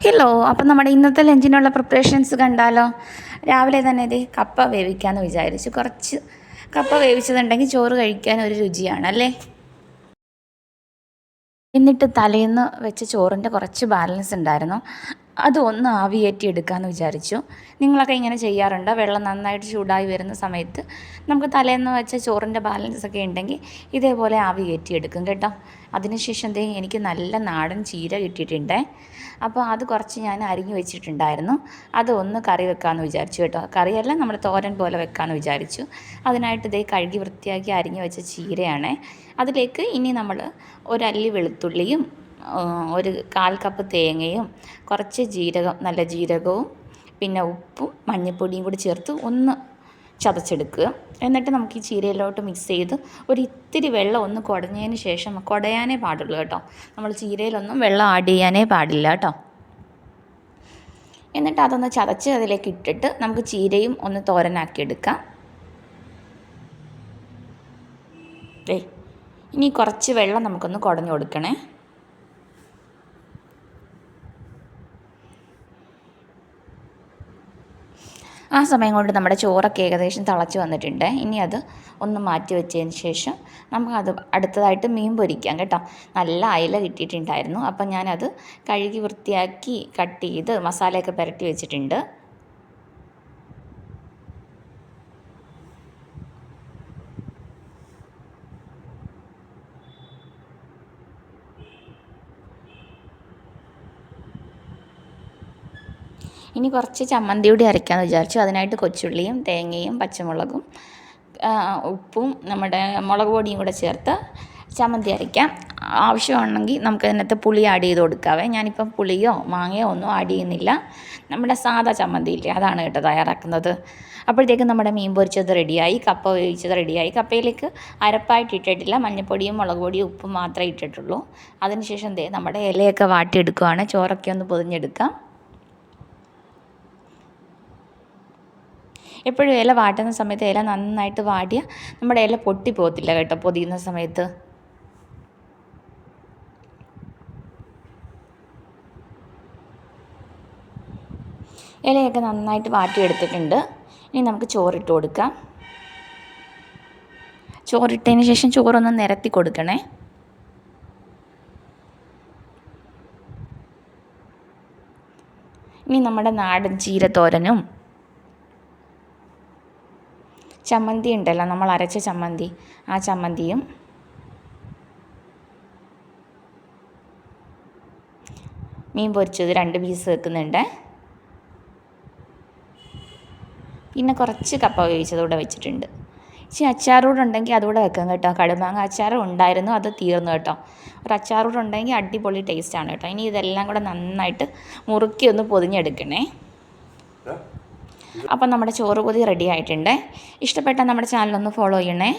Hello, അപ്പം നമ്മുടെ ഇന്നത്തെ ലഞ്ചിനുള്ള പ്രിപ്പറേഷൻസ് കണ്ടാലോ. രാവിലെ തന്നെ ഇത് കപ്പ വേവിക്കാമെന്ന് വിചാരിച്ചു. കുറച്ച് കപ്പ വേവിച്ചതുണ്ടെങ്കിൽ ചോറ് കഴിക്കാൻ ഒരു രുചിയാണ് അല്ലേ. എന്നിട്ട് തലേന്ന് വെച്ച ചോറിൻ്റെ കുറച്ച് ബാലൻസ് ഉണ്ടായിരുന്നു, അത് ഒന്ന് ആവിയേറ്റി എടുക്കാമെന്ന് വിചാരിച്ചു. നിങ്ങളൊക്കെ ഇങ്ങനെ ചെയ്യാറുണ്ടോ? വെള്ളം നന്നായിട്ട് ചൂടായി വരുന്ന സമയത്ത് നമുക്ക് തലേന്ന് വെച്ച ചോറിൻ്റെ ബാലൻസ് ഒക്കെ ഉണ്ടെങ്കിൽ ഇതേപോലെ ആവി കയറ്റിയെടുക്കും കേട്ടോ. അതിനുശേഷം എനിക്ക് നല്ല നാടൻ ചീര കിട്ടിയിട്ടുണ്ട്. അപ്പോൾ അത് കുറച്ച് ഞാൻ അരിഞ്ഞു വെച്ചിട്ടുണ്ടായിരുന്നു. അത് ഒന്ന് കറി വെക്കാമെന്ന് വിചാരിച്ചു കേട്ടോ. കറിയല്ല, നമ്മൾ തോരൻ പോലെ വെക്കാമെന്ന് വിചാരിച്ചു. അതിനായിട്ട് കഴുകി വൃത്തിയാക്കി അരിഞ്ഞു വെച്ച ചീരയാണ്. അതിലേക്ക് ഇനി നമ്മൾ ഒരല്ലി വെളുത്തുള്ളിയും ഒരു 1/4 കപ്പ് തേങ്ങയും കുറച്ച് ജീരകം, നല്ല ജീരകവും പിന്നെ ഉപ്പും മഞ്ഞൾപ്പൊടിയും കൂടി ചേർത്ത് ഒന്ന് ചതച്ചെടുക്കുക. എന്നിട്ട് നമുക്ക് ഈ ചീരയിലോട്ട് മിക്സ് ചെയ്ത് ഇത്തിരി വെള്ളം ഒന്ന് കുടഞ്ഞതിന് ശേഷം, കുടയാനേ പാടുള്ളൂ കേട്ടോ. നമ്മൾ ചീരയിലൊന്നും വെള്ളം ആഡ് ചെയ്യാനേ പാടില്ല കേട്ടോ. എന്നിട്ട് അതൊന്ന് ചതച്ച് അതിലേക്ക് ഇട്ടിട്ട് നമുക്ക് ചീരയും ഒന്ന് തോരനാക്കി എടുക്കാം. ഇനി കുറച്ച് വെള്ളം നമുക്കൊന്ന് കുടഞ്ഞു കൊടുക്കണേ. ആ സമയം കൊണ്ട് നമ്മുടെ ചോറൊക്കെ ഏകദേശം തിളച്ച് വന്നിട്ടുണ്ട്. ഇനി അത് ഒന്ന് മാറ്റി വെച്ചതിന് ശേഷം നമുക്കത് അടുത്തതായിട്ട് മീൻ പൊരിക്കാം കേട്ടോ. നല്ല അയല കിട്ടിയിട്ടുണ്ടായിരുന്നു. അപ്പം ഞാനത് കഴുകി വൃത്തിയാക്കി കട്ട് ചെയ്ത് മസാലയൊക്കെ പുരട്ടി വെച്ചിട്ടുണ്ട്. ഇനി കുറച്ച് ചമ്മന്തി കൂടി അരയ്ക്കാമെന്ന് വിചാരിച്ചു. അതിനായിട്ട് കൊച്ചുള്ളിയും തേങ്ങയും പച്ചമുളകും ഉപ്പും നമ്മുടെ മുളക് പൊടിയും കൂടെ ചേർത്ത് ചമ്മന്തി അരയ്ക്കാം. ആവശ്യമാണെങ്കിൽ നമുക്ക് അതിനകത്ത് പുളി ആഡ് ചെയ്ത് കൊടുക്കാവേ. ഞാനിപ്പം പുളിയോ മാങ്ങയോ ഒന്നും ആഡ് ചെയ്യുന്നില്ല. നമ്മുടെ സാദാ ചമ്മന്തി ഇല്ലേ, അതാണ് കേട്ടോ തയ്യാറാക്കുന്നത്. അപ്പോഴത്തേക്കും നമ്മുടെ മീൻ പൊരിച്ചത് റെഡിയായി, കപ്പ വേവിച്ചത് റെഡിയായി. കപ്പയിലേക്ക് അരപ്പായിട്ട് ഇട്ടിട്ടില്ല, മഞ്ഞൾപ്പൊടിയും മുളക് പൊടിയും ഉപ്പും മാത്രമേ ഇട്ടിട്ടുള്ളൂ. അതിനുശേഷം നമ്മുടെ ഇലയൊക്കെ വാട്ടിയെടുക്കുകയാണ്. ചോറൊക്കെ ഒന്ന് പൊതിഞ്ഞെടുക്കാം. എപ്പോഴും ഇല വാട്ടുന്ന സമയത്ത് ഇല നന്നായിട്ട് വാടിയ നമ്മുടെ ഇല പൊട്ടിപ്പോകത്തില്ല കേട്ടോ പൊതിയുന്ന സമയത്ത്. ഇലയൊക്കെ നന്നായിട്ട് വാട്ടിയെടുത്തിട്ടുണ്ട്. ഇനി നമുക്ക് ചോറിട്ട് കൊടുക്കാം. ചോറിട്ടതിന് ശേഷം ചോറൊന്ന് നിരത്തി കൊടുക്കണേ. ഇനി നമ്മുടെ നാടൻ ചീരത്തോരനും ചമ്മന്തി ഉണ്ടല്ലോ, നമ്മൾ അരച്ച ചമ്മന്തി, ആ ചമ്മന്തിയും മീൻ പൊരിച്ചത് 2 പീസ് വെക്കുന്നുണ്ട്. പിന്നെ കുറച്ച് കപ്പ വേവിച്ചതുകൂടെ വെച്ചിട്ടുണ്ട്. ഇച്ചിരി അച്ചാറൂടെ ഉണ്ടെങ്കിൽ അതുകൂടെ വെക്കാം കേട്ടോ. കടുമാങ്ങ അച്ചാറും ഉണ്ടായിരുന്നു, അത് തീർന്നു കേട്ടോ. ഒരു അച്ചാറൂടെ ഉണ്ടെങ്കിൽ അടിപൊളി ടേസ്റ്റാണ് കേട്ടോ. ഇനി ഇതെല്ലാം കൂടെ നന്നായിട്ട് മുറുക്കി ഒന്ന് പൊതിഞ്ഞെടുക്കണേ. അപ്പം നമ്മുടെ ചോറ് പൊതി റെഡി ആയിട്ടുണ്ട്. ഇഷ്ടപ്പെട്ടാൽ നമ്മുടെ ചാനലൊന്ന് ഫോളോ ചെയ്യണേ.